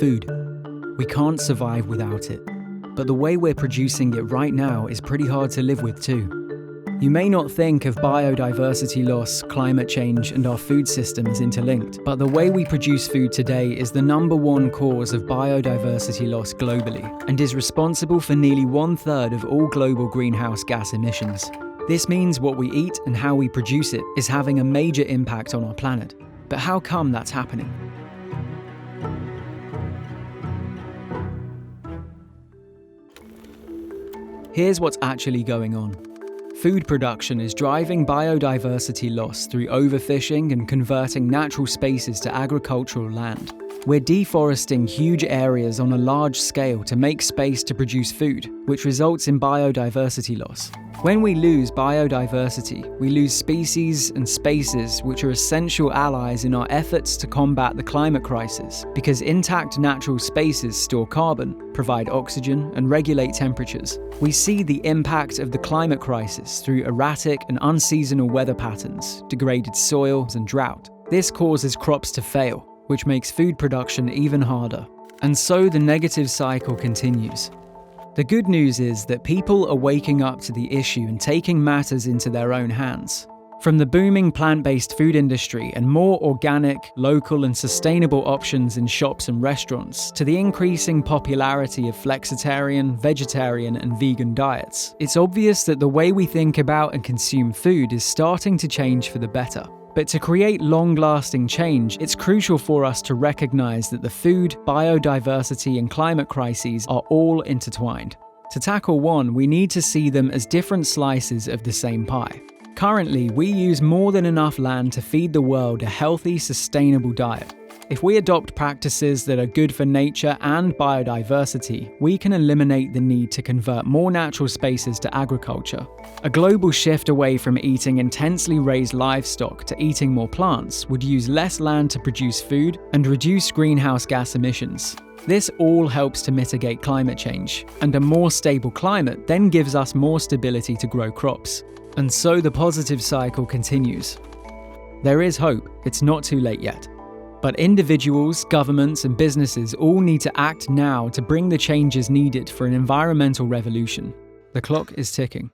Food. We can't survive without it. But the way we're producing it right now is pretty hard to live with too. You may not think of biodiversity loss, climate change, and our food system as interlinked, but the way we produce food today is the #1 cause of biodiversity loss globally, and is responsible for nearly 1/3 of all global greenhouse gas emissions. This means what we eat and how we produce it is having a major impact on our planet. But how come that's happening? Here's what's actually going on. Food production is driving biodiversity loss through overfishing and converting natural spaces to agricultural land. We're deforesting huge areas on a large scale to make space to produce food, which results in biodiversity loss. When we lose biodiversity, we lose species and spaces which are essential allies in our efforts to combat the climate crisis, because intact natural spaces store carbon, provide oxygen, and regulate temperatures. We see the impact of the climate crisis through erratic and unseasonal weather patterns, degraded soils, and drought. This causes crops to fail, which makes food production even harder. And so the negative cycle continues. The good news is that people are waking up to the issue and taking matters into their own hands. From the booming plant-based food industry and more organic, local and sustainable options in shops and restaurants, to the increasing popularity of flexitarian, vegetarian and vegan diets, it's obvious that the way we think about and consume food is starting to change for the better. But to create long-lasting change, it's crucial for us to recognize that the food, biodiversity, and climate crises are all intertwined. To tackle one, we need to see them as different slices of the same pie. Currently, we use more than enough land to feed the world a healthy, sustainable diet. If we adopt practices that are good for nature and biodiversity, we can eliminate the need to convert more natural spaces to agriculture. A global shift away from eating intensely raised livestock to eating more plants would use less land to produce food and reduce greenhouse gas emissions. This all helps to mitigate climate change, and a more stable climate then gives us more stability to grow crops. And so the positive cycle continues. There is hope, it's not too late yet. But individuals, governments, and businesses all need to act now to bring the changes needed for an environmental revolution. The clock is ticking.